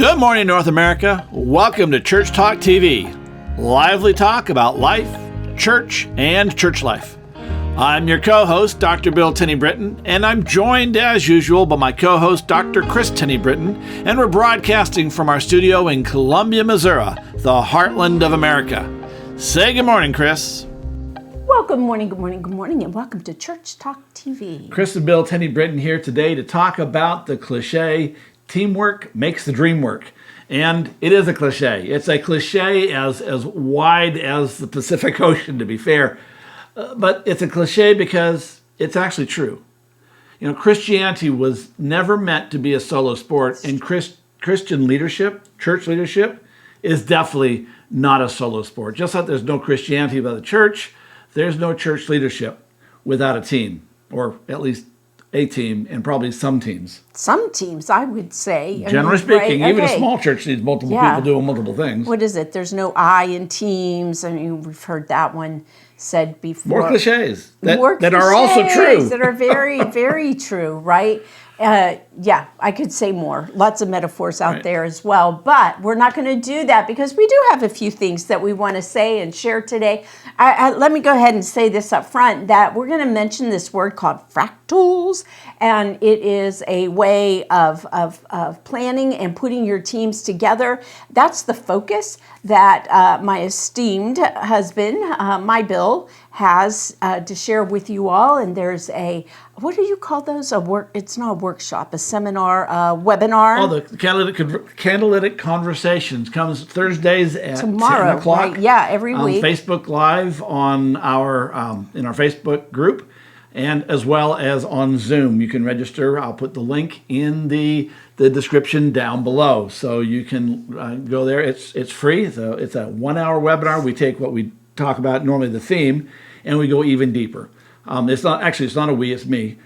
Good morning, North America. Welcome to Church Talk TV. Lively talk about life, church, and church life. I'm your co-host, Dr. Bill Tenney-Britton, and I'm joined, as usual, by my co-host, Dr. Kris Tenney-Britton, and we're broadcasting from our studio in Columbia, Missouri, the heartland of America. Say good morning, Kris. Well, good morning, and welcome to Church Talk TV. Kris and Bill Tenney-Britton here today to talk about the cliche, teamwork makes the dream work. And it is a cliche. It's a cliche as wide as the Pacific Ocean, to be fair. But it's a cliche because it's actually true. You know, Christianity was never meant to be a solo sport, and Christian leadership, church leadership, is definitely not a solo sport. Just like there's no Christianity without the church, there's no church leadership without a team, or at least a team, and probably some teams. Some teams, I would say. Generally speaking, right? Even Okay. A small church needs multiple people doing multiple things. What is it? There's no I in teams. I mean, we've heard that one said before. More cliches that are also true. That are very, very true, right? I could say more. Lots of metaphors out there as well. But we're not going to do that because we do have a few things that we want to say and share today. Let me go ahead and say this up front, that we're going to mention this word called fractals. And it is a way of planning and putting your teams together. That's the focus that my esteemed husband, my Bill, has to share with you all. And there's what do you call those? It's not a workshop, a seminar, a webinar. Oh, the Catalytic Conversations comes Thursdays at Tomorrow, 10 o'clock. Right? Yeah, every week. Facebook Live on our in our Facebook group, and as well as on Zoom. You can register. I'll put the link in the description down below, so you can go there. It's free. So it's a 1 hour webinar. We take what we talk about, normally the theme, and we go even deeper. It's not a we, it's me.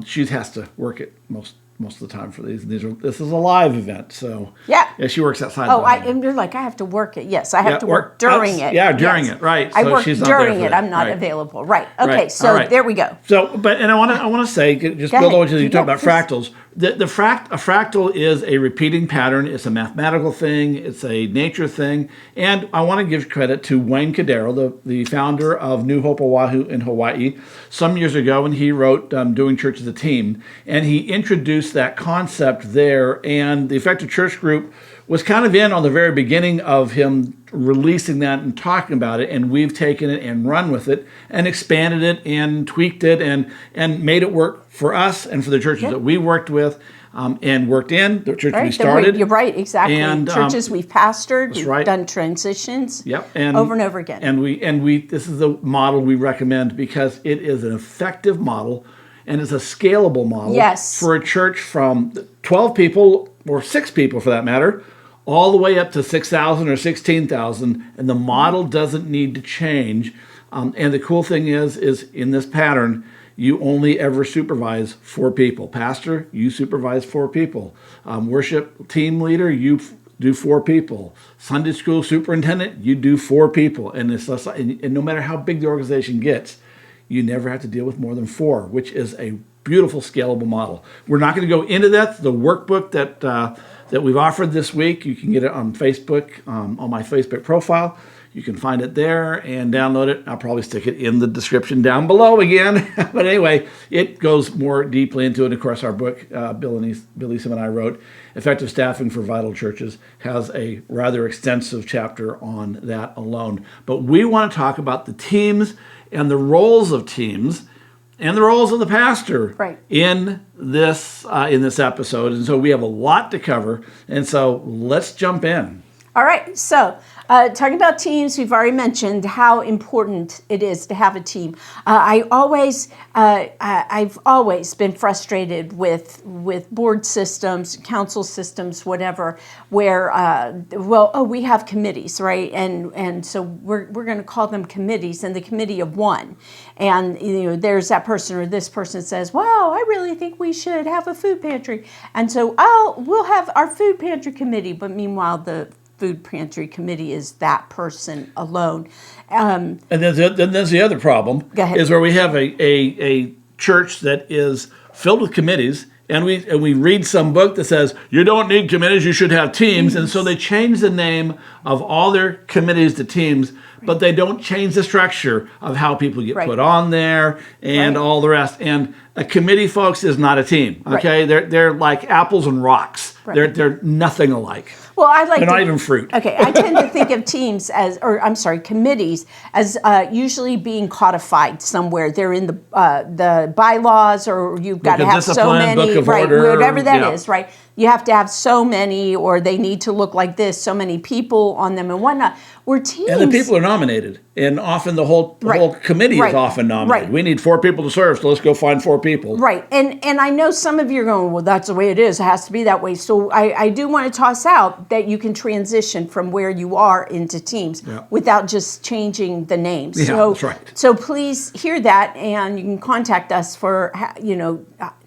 She has to work it most of the time for these. This is a live event, so yeah, she works outside. And you're like, I have to work it. Yes, I have to work during it. Yeah, during it, right? I work during it. I'm not available. Right. Okay. So there we go. So, I want to say, just build on what you talk about fractals. A fractal is a repeating pattern. It's a mathematical thing. It's a nature thing. And I want to give credit to Wayne Cadero, the founder of New Hope Oahu in Hawaii, some years ago, when he wrote Doing Church as a Team. And he introduced that concept there. And the Effective Church Group was kind of in on the very beginning of him releasing that and talking about it, and we've taken it and run with it and expanded it and tweaked it and made it work for us and for the churches that we worked with and worked in, the church we started. You're right, exactly. And churches we've pastored, we've done transitions over and over again. And we this is the model we recommend because it is an effective model and it's a scalable model for a church from 12 people or 6 people for that matter, all the way up to 6,000 or 16,000, and the model doesn't need to change. And the cool thing is in this pattern, you only ever supervise 4 people. Pastor, you supervise 4 people. Worship team leader, you do 4 people. Sunday school superintendent, you do 4 people. And no matter how big the organization gets, you never have to deal with more than 4, which is a beautiful scalable model. We're not going to go into that. The workbook that we've offered this week, you can get it on Facebook, on my Facebook profile. You can find it there and download it. I'll probably stick it in the description down below again. But anyway, it goes more deeply into it. Of course, our book, Bill Easom and I wrote, Effective Staffing for Vital Churches, has a rather extensive chapter on that alone. But we want to talk about the teams and the roles of teams and the roles of the pastor in this episode. And so we have a lot to cover. And so let's jump in. All right. So talking about teams, we've already mentioned how important it is to have a team. I've always been frustrated with board systems, council systems, whatever, where we have committees, right? And so we're going to call them committees, and the committee of one. And there's that person or this person says, "Well, I really think we should have a food pantry," and so we'll have our food pantry committee. But meanwhile, the food pantry committee is that person alone. And then there's the other problem, is where we have a church that is filled with committees And we read some book that says, you don't need committees, you should have teams. And so they change the name of all their committees to teams, but they don't change the structure of how people get put on there and all the rest. And a committee, folks, is not a team. Okay, they're like apples and rocks. They're nothing alike. Well, they're not even fruit. Okay, I tend to think of teams committees as usually being codified somewhere. They're in the bylaws, or you've got to have so many, whatever that is, right? You have to have so many, or they need to look like this, so many people on them and whatnot. We're teams. And the people are nominated, and often the whole committee is often nominated. We need 4 people to serve, so let's go find 4 people. Right, and I know some of you are going, well, that's the way it is. It has to be that way. So I do want to toss out that you can transition from where you are into teams without just changing the names. Yeah, so, that's right. So please hear that, and you can contact us for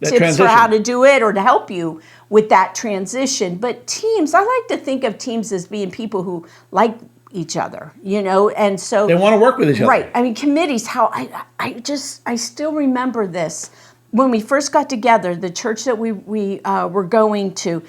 tips for how to do it or to help you with that transition. But teams, I like to think of teams as being people who like each other, and so they want to work with each other. Right. I mean, committees, how I still remember this. When we first got together, the church that we were going to,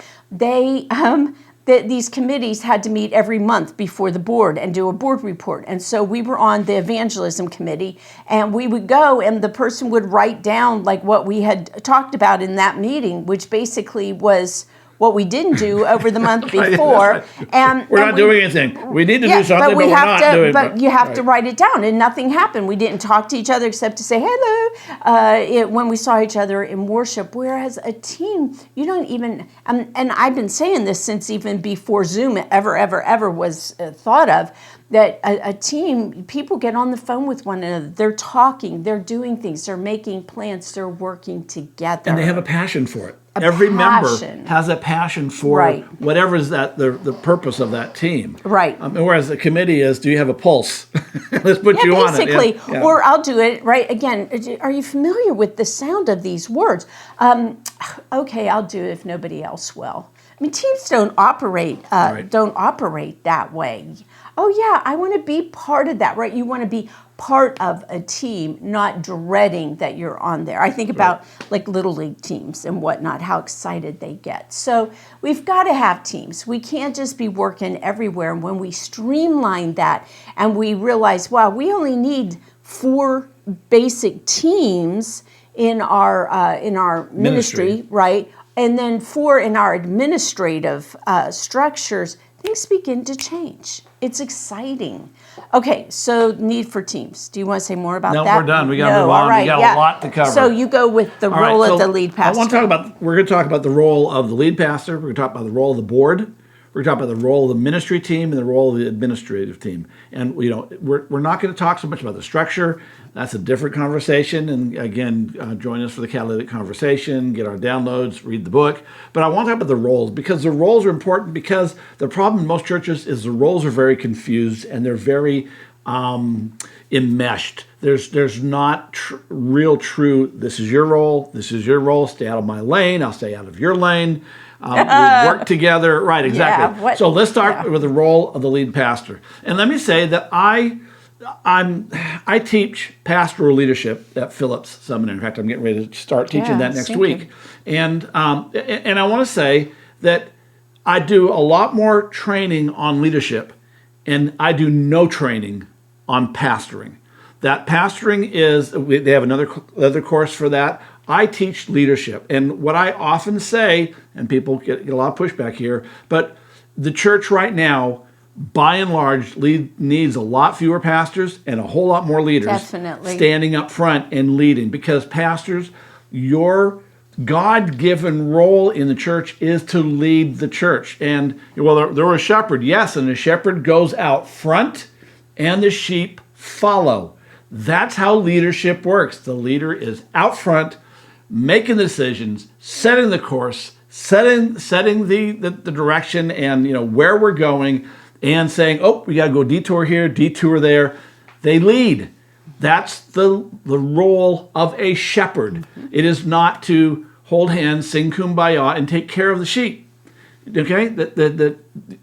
these committees had to meet every month before the board and do a board report. And so we were on the evangelism committee, and we would go, and the person would write down like what we had talked about in that meeting, which basically was what we didn't do over the month before. And we're not doing anything. We need to do something, but we're not doing it. But you have to write it down, and nothing happened. We didn't talk to each other except to say hello when we saw each other in worship. Whereas a team, you don't even, and I've been saying this since even before Zoom ever was thought of, that a team, people get on the phone with one another. They're talking, they're doing things, they're making plans, they're working together. And they have a passion for it. Every member has a passion for whatever is the purpose of that team. Right. Whereas the committee is, do you have a pulse? Let's put you on it. Basically, or I'll do it, right? Again, are you familiar with the sound of these words? Okay, I'll do it if nobody else will. I mean, teams don't operate that way. Oh yeah, I want to be part of that, right? You want to be part of a team, not dreading that you're on there. I think about like little league teams and whatnot, how excited they get. So we've got to have teams. We can't just be working everywhere. And when we streamline that and we realize, wow, we only need 4 basic teams in our ministry, right? And then 4 in our administrative structures, things begin to change. It's exciting. Okay, so need for teams. Do you want to say more about that? No, we're done. We got to move on. Right, we got a lot to cover. So you go with the role of the lead pastor. We're going to talk about the role of the lead pastor. We're going to talk about the role of the board. We're going to talk about the role of the ministry team and the role of the administrative team. And we're not going to talk so much about the structure. That's a different conversation. And again, join us for the catalytic conversation, get our downloads, read the book. But I want to talk about the roles, because the roles are important, because the problem in most churches is the roles are very confused and they're very enmeshed. There's not real true, this is your role, stay out of my lane, I'll stay out of your lane. We work together. Right, exactly. Yeah, so let's start with the role of the lead pastor. And let me say that I teach pastoral leadership at Phillips Seminary. In fact, I'm getting ready to start teaching that next week. And I want to say that I do a lot more training on leadership, and I do no training on pastoring. That pastoring is, they have another course for that. I teach leadership. And what I often say, and people get a lot of pushback here, but the church right now, by and large, needs a lot fewer pastors and a whole lot more leaders standing up front and leading. Because pastors, your God-given role in the church is to lead the church. And, well, they're a shepherd, yes, and the shepherd goes out front and the sheep follow. That's how leadership works. The leader is out front, making decisions, setting the course, setting the direction and where we're going, and saying, oh, we got to go detour here, detour there. They lead. That's the role of a shepherd. It is not to hold hands, sing kumbaya, and take care of the sheep. Okay?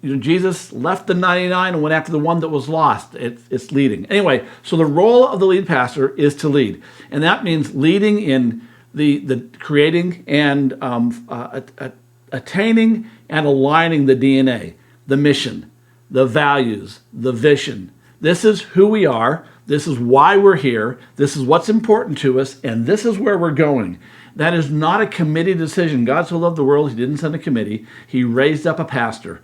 Jesus left the 99 and went after the one that was lost. It's leading. Anyway, so the role of the lead pastor is to lead. And that means leading in the creating and attaining and aligning the DNA, the mission, the values, the vision. This is who we are. This is why we're here. This is what's important to us, and this is where we're going. That is not a committee decision. God so loved the world, he didn't send a committee. He raised up a pastor.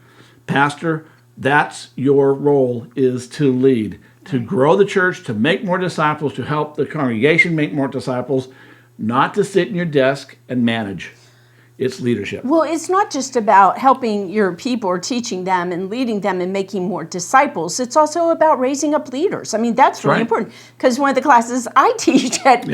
Pastor, that's your role, is to lead, to grow the church, to make more disciples, to help the congregation make more disciples, not to sit in your desk and manage. It's leadership. Well, it's not just about helping your people or teaching them and leading them and making more disciples. It's also about raising up leaders. I mean, that's really important, because one of the classes I teach at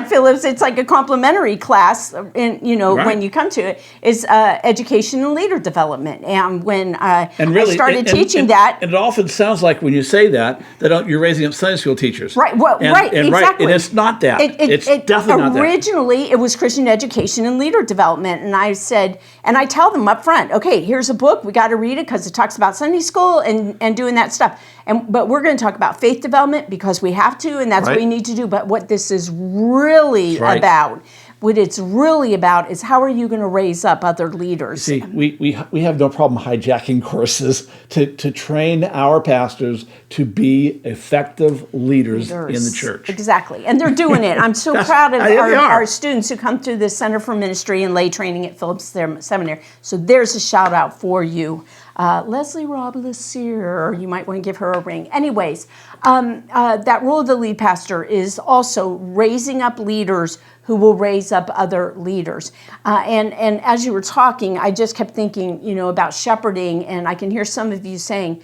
Phillips, it's like a complimentary class, and when you come to it, is education and leader development. And when I started teaching that, and it often sounds like when you say that you're raising up Sunday school teachers, right? Well, exactly. Right, and it's not that. It's definitely not that. Originally, it was Christian education and leader development, and I said, and I tell them up front, okay, here's a book, we got to read it because it talks about Sunday school and doing that stuff. But we're going to talk about faith development because we have to, and that's what we need to do. But what this is really about, what it's really about, is how are you going to raise up other leaders? See, we have no problem hijacking courses to train our pastors to be effective leaders in the church. Exactly, and they're doing it. I'm so proud of our students who come through the Center for Ministry and Lay Training at Phillips Seminary. So there's a shout out for you. Leslie Robles-Sear, you might want to give her a ring. Anyways, that role of the lead pastor is also raising up leaders who will raise up other leaders. And as you were talking, I just kept thinking, about shepherding, and I can hear some of you saying,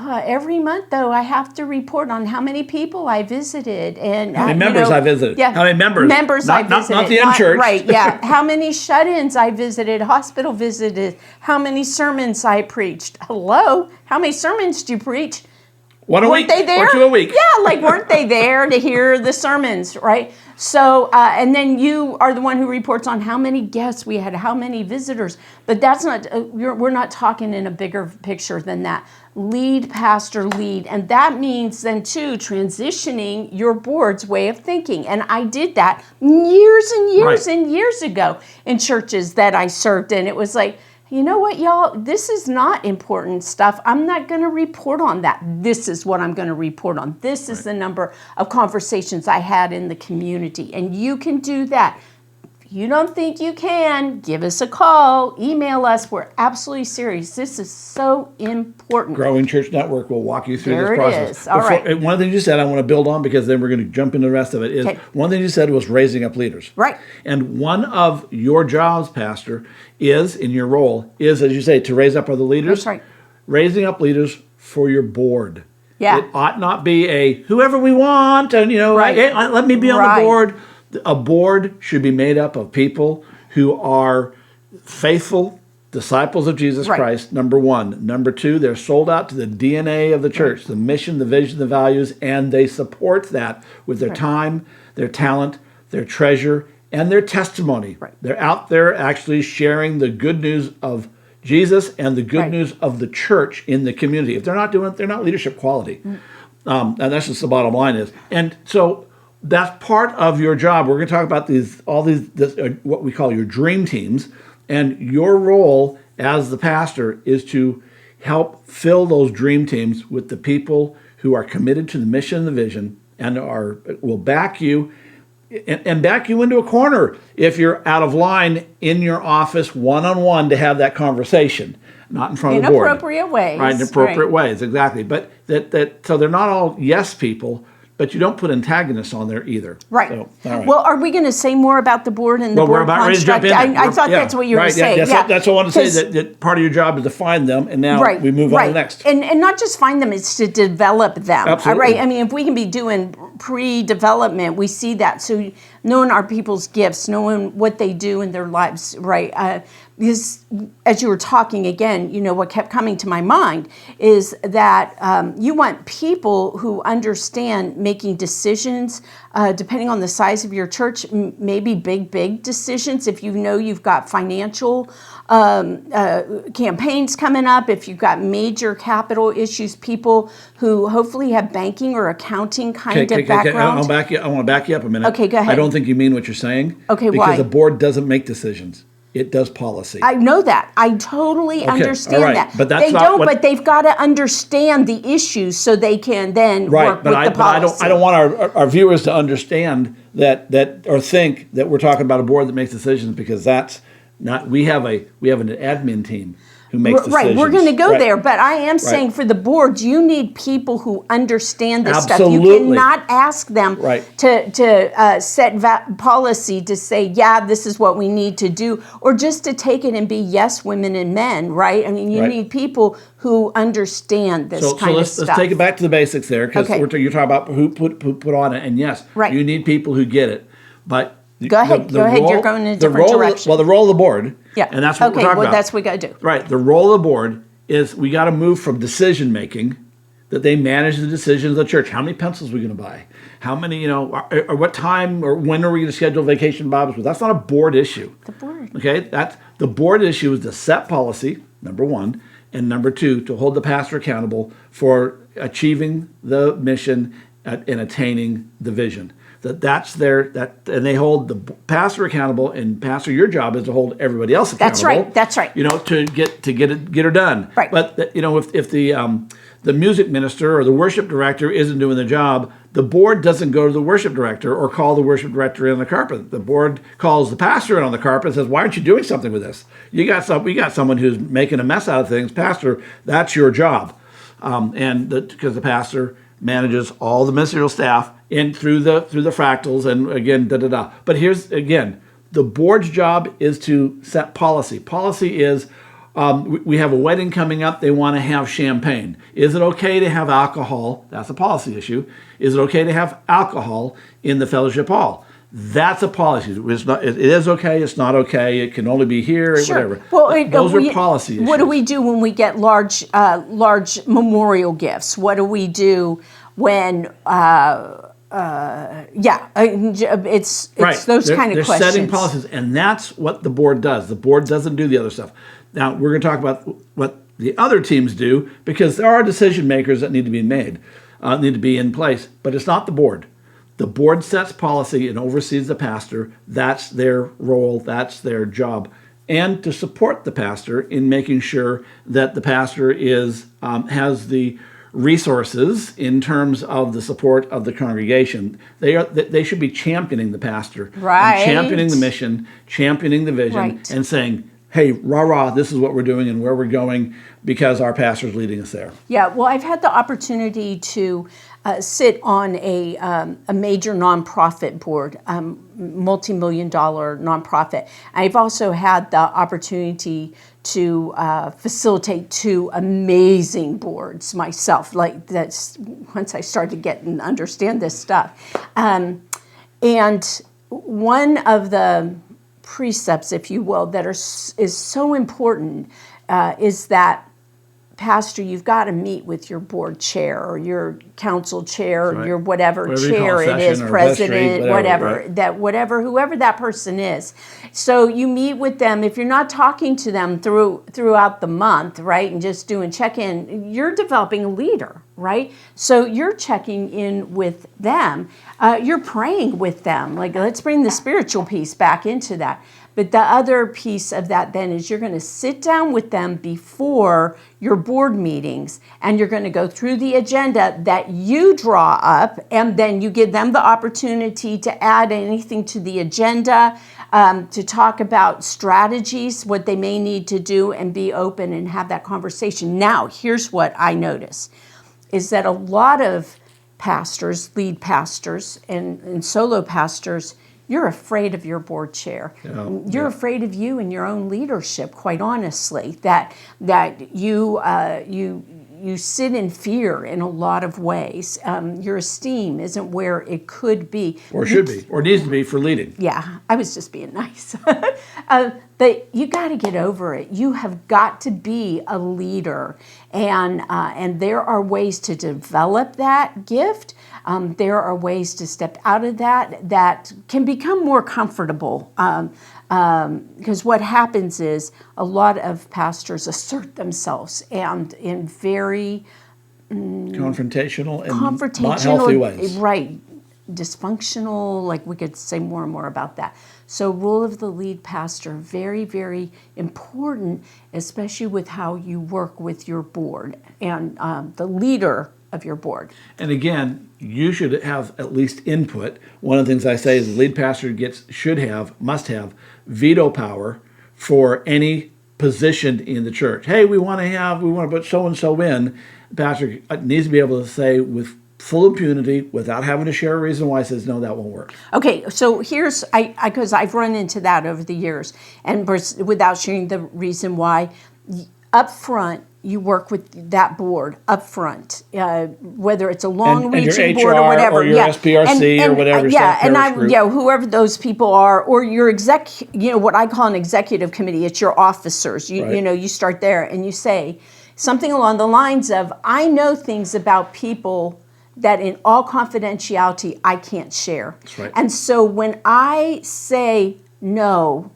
every month, though, I have to report on how many people I visited. And how many members I visited. Yeah, how many members I visited. Not the end church. Right, yeah. How many shut-ins I visited, hospital visited, how many sermons I preached. Hello? How many sermons do you preach? One a week, they there? Or two a week. Yeah, weren't they there to hear the sermons, right? So, and then you are the one who reports on how many guests we had, how many visitors. But that's not, we're not talking in a bigger picture than that. Lead, pastor, lead. And that means then, too, transitioning your board's way of thinking. And I did that years and years and years ago in churches that I served in. It was like, you know what, y'all? This is not important stuff. I'm not going to report on that. This is what I'm going to report on. This is the number of conversations I had in the community. And you can do that. If you don't think you can, give us a call, email us. We're absolutely serious. This is so important. Growing Church Network will walk you through this process. There it is. All right. One of the things you said I want to build on, because then we're going to jump into the rest of it, is one thing you said was raising up leaders. Right. And one of your jobs, Pastor, is, in your role, is, as you say, to raise up other leaders. That's right. Raising up leaders for your board. Yeah. It ought not be a whoever we want and, hey, let me be on the board. A board should be made up of people who are faithful disciples of Jesus Christ, number one. Number two, they're sold out to the DNA of the church, the mission, the vision, the values, and they support that with their time, their talent, their treasure, and their testimony. Right. They're out there actually sharing the good news of Jesus and the good news of the church in the community. If they're not doing it, they're not leadership quality. And that's just the bottom line is. And so that's part of your job. We're going to talk about all these what we call your dream teams. And your role as the pastor is to help fill those dream teams with the people who are committed to the mission and the vision and will back you and back you into a corner if you're out of line in your office one-on-one to have that conversation, not in front of the board. In appropriate ways. Right, in appropriate ways, exactly. But so they're not all yes people, but you don't put antagonists on there either. Right. So, all Well, are we going to say more about the board and the board we're about construct? ready to jump in. I thought that's what you were saying. That's what I want to say, that part of your job is to find them, and now we move on to the next. And not just find them, it's to develop them. Absolutely. Right? I mean, if we can be doing pre-development, we see that. So knowing our people's gifts, knowing what they do in their lives, right? Because as you were talking again, what kept coming to my mind is that you want people who understand making decisions depending on the size of your church, maybe big decisions. If you know you've got financial campaigns coming up, if you've got major capital issues, people who hopefully have banking or accounting kind of background. I want to back you up a minute. Okay, go ahead. I don't think you mean what you're saying. Okay, because why? The board doesn't make decisions. It does policy. I know that. I totally understand that. But that's but they've got to understand the issues so they can then work with the policy. I don't want our viewers to understand that or think that we're talking about a board that makes decisions, because that's not. We have an admin team who makes decisions. Right, we're going to go there, but I am saying for the boards, you need people who understand this stuff. You cannot ask them to set policy to say, yeah, this is what we need to do, or just to take it and be yes, women and men, right? I mean, you need people who understand this kind of stuff. Let's take it back to the basics there, because you're talking about who put on it, and yes, you need people who get it, but Go ahead. You're going in a different direction. The role of the board, yeah, and that's what we're talking about. That's what we got to do. Right. The role of the board is we got to move from decision making, that they manage the decisions of the church. How many pencils are we going to buy? How many, or what time or when are we going to schedule vacation bobs? But that's not a board issue. The board. Okay. The board issue is to set policy, number one, and number two, to hold the pastor accountable for achieving the mission and attaining the vision. And they hold the pastor accountable, and pastor, your job is to hold everybody else accountable. That's right. To get her done. Right. But if the music minister or the worship director isn't doing the job, the board doesn't go to the worship director or call the worship director in on the carpet. The board calls the pastor in on the carpet and says, "Why aren't you doing something with this? We got someone who's making a mess out of things. Pastor, that's your job." Because the pastor manages all the ministerial staff in through the fractals, and again, But here's again, the board's job is to set policy. Policy is we have a wedding coming up. They want to have champagne. Is it okay to have alcohol? That's a policy issue. Is it okay to have alcohol in the fellowship hall? That's a policy. It is okay. It's not okay. It can only be here. Whatever. Well, those are policy issues. What do we do when we get large memorial gifts? What do we do when? It's those kind of questions. They're setting policies, and that's what the board does. The board doesn't do the other stuff. Now we're going to talk about what the other teams do, because there are decision makers that need to be made, need to be in place. But it's not the board. The board sets policy and oversees the pastor. That's their role. That's their job. And to support the pastor in making sure that the pastor has the resources in terms of the support of the congregation. They should be championing the pastor. Right. And championing the mission, championing the vision, and saying, hey, rah, this is what we're doing and where we're going, because our pastor's leading us there. Yeah, well, I've had the opportunity to sit on a major nonprofit board, multi-million-dollar nonprofit. I've also had the opportunity to facilitate two amazing boards myself. Like, that's once I started to get and understand this stuff. And one of the precepts, if you will, that is so important is that, Pastor, you've got to meet with your board chair or your council chair or your whatever chair it is, president, whoever that person is. So you meet with them. If you're not talking to them throughout the month, right, and just doing check-in, you're developing a leader, right? So you're checking in with them. You're praying with them. Like, let's bring the spiritual piece back into that. But the other piece of that then is you're going to sit down with them before your board meetings, and you're going to go through the agenda that you draw up, and then you give them the opportunity to add anything to the agenda, to talk about strategies, what they may need to do, and be open and have that conversation. Now, here's what I notice, is that a lot of pastors, lead pastors, and solo pastors, you're afraid of your board chair. You're afraid of you and your own leadership, quite honestly, that you sit in fear in a lot of ways. Your esteem isn't where it could be. Or should be, or needs to be for leading. Yeah, I was just being nice. But you got to get over it. You have got to be a leader, and there are ways to develop that gift. there are ways to step out of that can become more comfortable. Because what happens is a lot of pastors assert themselves and in very confrontational and not healthy ways. Right. Dysfunctional, like we could say more and more about that. So role of the lead pastor, very, very important, especially with how you work with your board and the leader of your board. And again, you should have at least input. One of the things I say is the lead pastor must have veto power for any position in the church. Hey, we want to put so-and-so in. The pastor needs to be able to say with full impunity, without having to share a reason why, says, no, that won't work. Okay, so here's, because I've run into that over the years, and without sharing the reason why, up front, you work with that board up front, whether it's a long-reaching board or whatever. Or your SPRC or whatever. Whoever those people are, or your what I call an executive committee, it's your officers. You start there and you say something along the lines of, I know things about people that in all confidentiality I can't share. That's right. And so when I say no,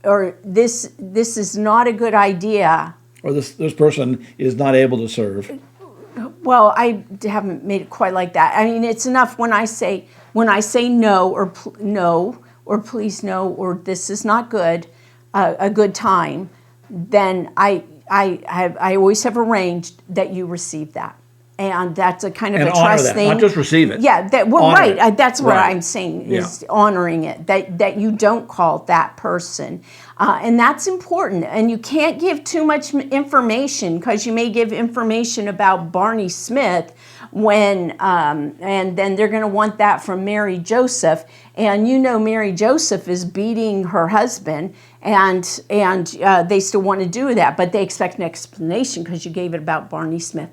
or this is not a good idea, or this person is not able to serve. Well, I haven't made it quite like that. I mean, it's enough when I say no, or please no, or this is not good, a good time. Then I always have arranged that you receive that. And that's a kind of a trust thing. Not just receive it. Yeah, right. That's what I'm saying is honoring it. That you don't call that person, and that's important. And you can't give too much information, because you may give information about Barney Smith when, and then they're going to want that from Mary Joseph, and Mary Joseph is beating her husband, and they still want to do that, but they expect an explanation because you gave it about Barney Smith.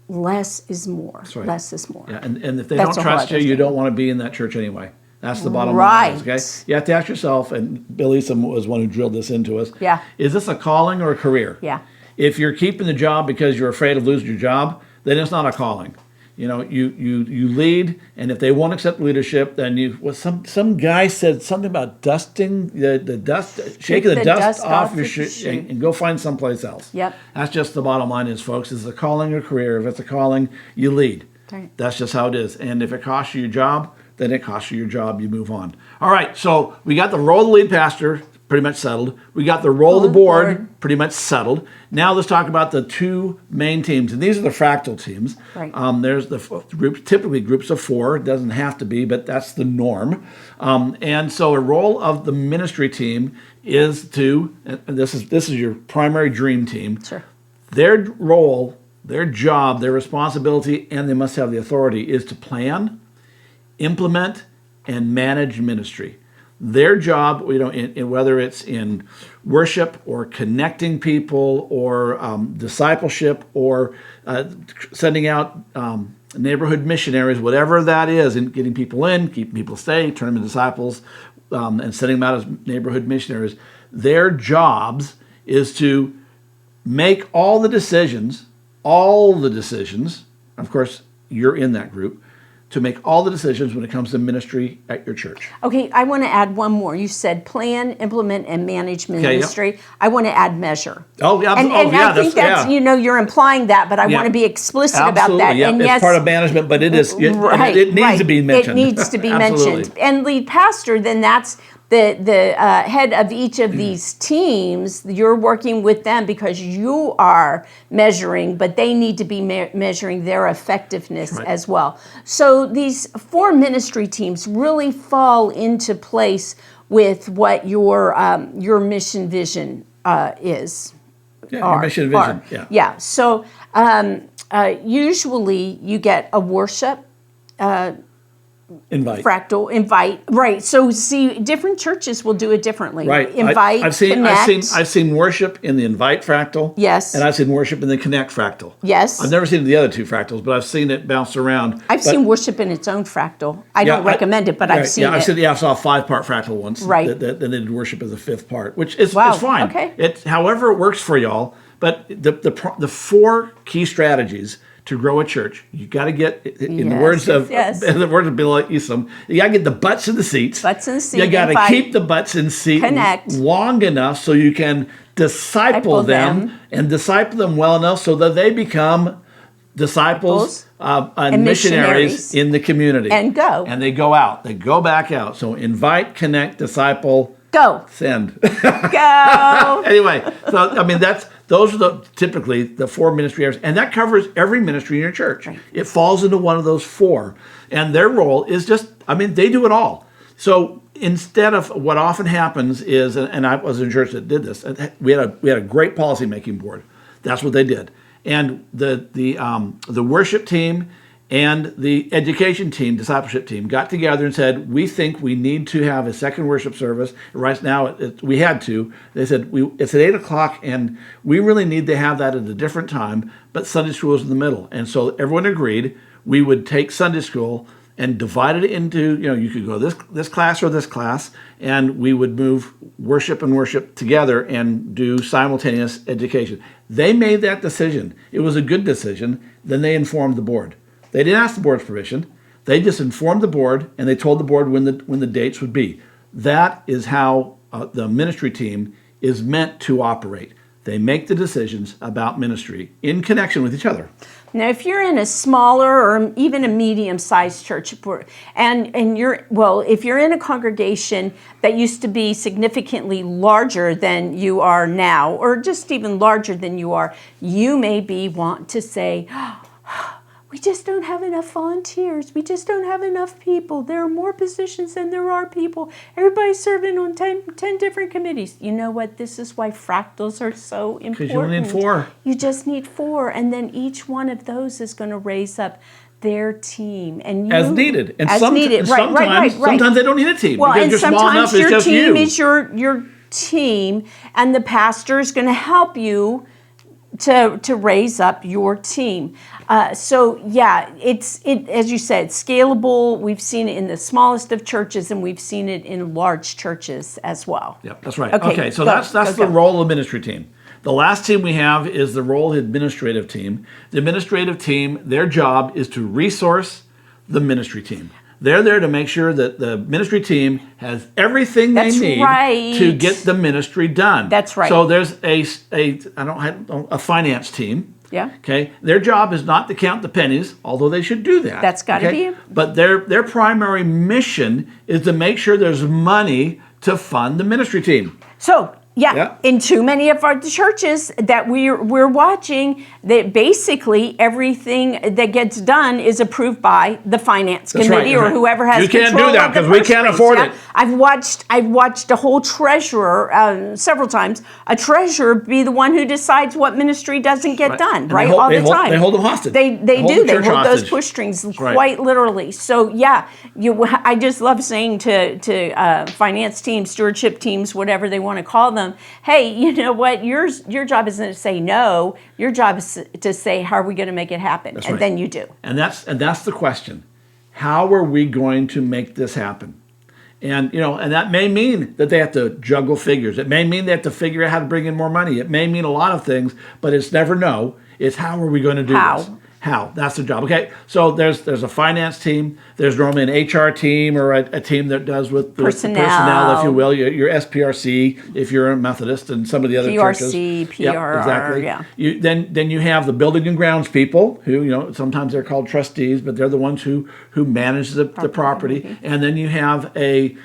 Less is more. That's right. Less is more. Yeah, and if they don't trust you, you don't want to be in that church anyway. That's the bottom line. Okay, you have to ask yourself, and Bill Eason was one who drilled this into us. Yeah. Is this a calling or a career? Yeah. If you're keeping the job because you're afraid of losing your job, then it's not a calling. You lead, and if they won't accept leadership, then some guy said something about dusting the dust, shaking the dust off your shoe and go find someplace else. Yep. That's just the bottom line is, folks, is a calling or career. If it's a calling, you lead. Right. That's just how it is. And if it costs you your job, then it costs you your job. You move on. All right, so we got the role of the lead pastor pretty much settled. We got the role of the board pretty much settled. Now let's talk about the two main teams, and these are the fractal teams. Right. There's the typically groups of 4. It doesn't have to be, but that's the norm. And so a role of the ministry team is to, and this is your primary dream team. Sure. Their role, their job, their responsibility, and they must have the authority, is to plan, implement, and manage ministry. Their job, whether it's in worship or connecting people or discipleship or sending out neighborhood missionaries, whatever that is, and getting people in, keeping people stay, turn them into disciples, and sending them out as neighborhood missionaries. Their jobs is to make all the decisions. Of course, you're in that group. To make all the decisions when it comes to ministry at your church. Okay, I want to add one more. You said plan, implement, and manage ministry. Yep. I want to add measure. Oh, yeah. And I think that's, you're implying that, but I want to be explicit about that. Yeah, it's part of management, but it is. It needs to be mentioned. It needs to be mentioned. And lead pastor, then that's the head of each of these teams. You're working with them because you are measuring, but they need to be measuring their effectiveness as well. So these 4 ministry teams really fall into place with what your mission vision is. Yeah, your mission vision. Yeah. So usually you get a worship. Invite. Right. So see, different churches will do it differently. Right. Invite, connect. I've seen worship in the invite fractal. Yes. And I've seen worship in the connect fractal. Yes. I've never seen the other 2 fractals, but I've seen it bounce around. I've seen worship in its own fractal. I don't recommend it, but I've seen it. I saw a 5-part fractal once. Right. Then they did worship as a 5th part, which is fine. Okay. However it works for y'all. But the 4 key strategies to grow a church, you got to get, in the words of Bill Eastham, you got to get the butts in the seats. Butts in the seat. You got to keep the butts in seat long enough so you can disciple them and disciple them well enough so that they become disciples and missionaries in the community. And go. And they go out. They go back out. So invite, connect, disciple, go. Send. Go. Anyway, so I mean those are typically the 4 ministry areas, and that covers every ministry in your church. Right. It falls into one of those 4, and their role is just, I mean, they do it all. So instead of what often happens is, and I was in a church that did this, we had a great policy making board. That's what they did, and the worship team and the education team, discipleship team, got together and said, we think we need to have a second worship service. Right now, we had to. They said, it's at 8 o'clock, and we really need to have that at a different time, but Sunday school is in the middle. And so everyone agreed we would take Sunday school and divide it into, you could go this class or this class, and we would move worship and worship together and do simultaneous education. They made that decision. It was a good decision. Then they informed the board. They didn't ask the board's permission. They just informed the board, and they told the board when the dates would be. That is how the ministry team is meant to operate. They make the decisions about ministry in connection with each other. Now, if you're in a smaller or even a medium-sized church, and if you're in a congregation that used to be significantly larger than you are now, or just even larger than you are, you may want to say, we just don't have enough volunteers. We just don't have enough people. There are more positions than there are people. Everybody's serving on 10 different committees. You know what? This is why fractals are so important. Because you only need 4. You just need 4. And then each one of those is going to raise up their team. And as needed. And needed. Right. Sometimes they don't need a team. Well, and you're small enough, sometimes your team you. is your team, and the pastor is going to help you to raise up your team. So yeah, it as you said, scalable. We've seen it in the smallest of churches, and we've seen it in large churches as well. Yep, that's right. Okay, so that's the role of the ministry team. The last team we have is the role of the administrative team. The administrative team, their job is to resource the ministry team. They're there to make sure that the ministry team has everything they need to get the ministry done. That's right. So there's a finance team. Yeah. Okay. Their job is not to count the pennies, although they should do that. That's got to be. But their primary mission is to make sure there's money to fund the ministry team. So. Yeah, in too many of our churches that we're watching, that basically everything that gets done is approved by the finance committee or whoever has control. You can't do that because we can't afford it. I've watched a whole treasurer several times. A treasurer be the one who decides what ministry doesn't get done, right? All the time. They hold them hostage. They do. They hold those push strings quite literally. So yeah, I just love saying to finance teams, stewardship teams, whatever they want to call them. Hey, you know what? Your job isn't to say no. Your job is to say, how are we going to make it happen? And then you do. And that's the question. How are we going to make this happen? And that may mean that they have to juggle figures. It may mean they have to figure out how to bring in more money. It may mean a lot of things, but it's never no. It's how are we going to do this? How? That's the job. Okay, so there's a finance team. There's normally an HR team or a team that does with personnel, if you will. Your SPRC, if you're a Methodist, and some of the other churches. PRC, PRR, exactly. Yeah. Then you have the building and grounds people who, sometimes they're called trustees, but they're the ones who manage the property. And then you have an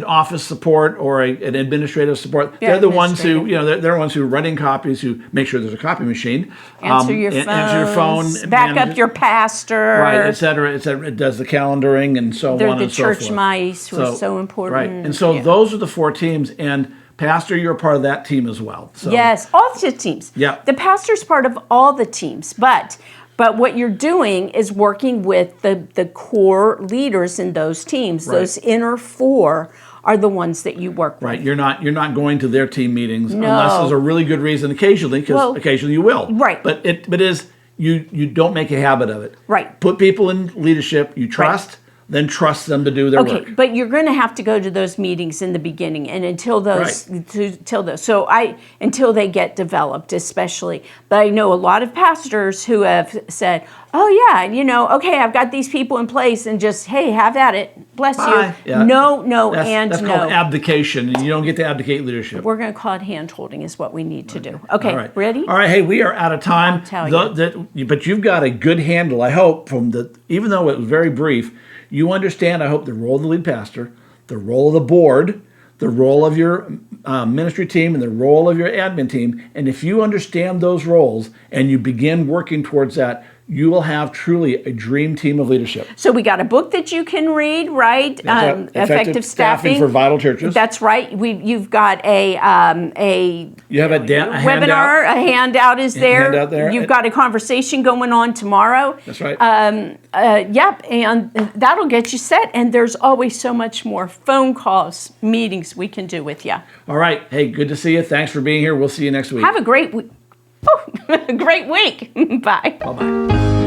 office support or an administrative support. They're the ones who, they're the ones who are running copies, who make sure there's a copy machine. Answer your phone. Back up your pastor. Right, et cetera, et cetera. It does the calendaring and so on and so forth. They're the church mice who are so important. Right, and so those are the 4 teams, and pastor, you're a part of that team as well. So. Yes, all the teams. Yeah. The pastor's part of all the teams, but what you're doing is working with the core leaders in those teams. Right. Those inner 4 are the ones that you work with. Right. You're not going to their team meetings unless there's a really good reason. Occasionally, because occasionally you will. Right. But you don't make a habit of it. Right. Put people in leadership you trust. Right. then trust them to do their work. Okay, but you're going to have to go to those meetings in the beginning, and until those, until they get developed, especially. But I know a lot of pastors who have said, "Oh yeah, okay, I've got these people in place, and just hey, have at it, bless you." Yeah. No, that's called abdication, and you don't get to abdicate leadership. We're going to call it hand holding, is what we need to do. Okay, all right. Ready? All right. Hey, we are out of time. I'll tell you. But you've got a good handle, I hope, even though it was very brief. You understand, I hope, the role of the lead pastor, the role of the board, the role of your ministry team, and the role of your admin team. And if you understand those roles and you begin working towards that, you will have truly a dream team of leadership. So we got a book that you can read, right? Effective Staffing for Vital Churches. That's right. You've got a you have a webinar, a handout is there. Handout there. You've got a conversation going on tomorrow. That's right. Yep, and that'll get you set. And there's always so much more phone calls, meetings we can do with you. All right. Hey, good to see you. Thanks for being here. We'll see you next week. Have a great week. Great week. Bye. Bye-bye.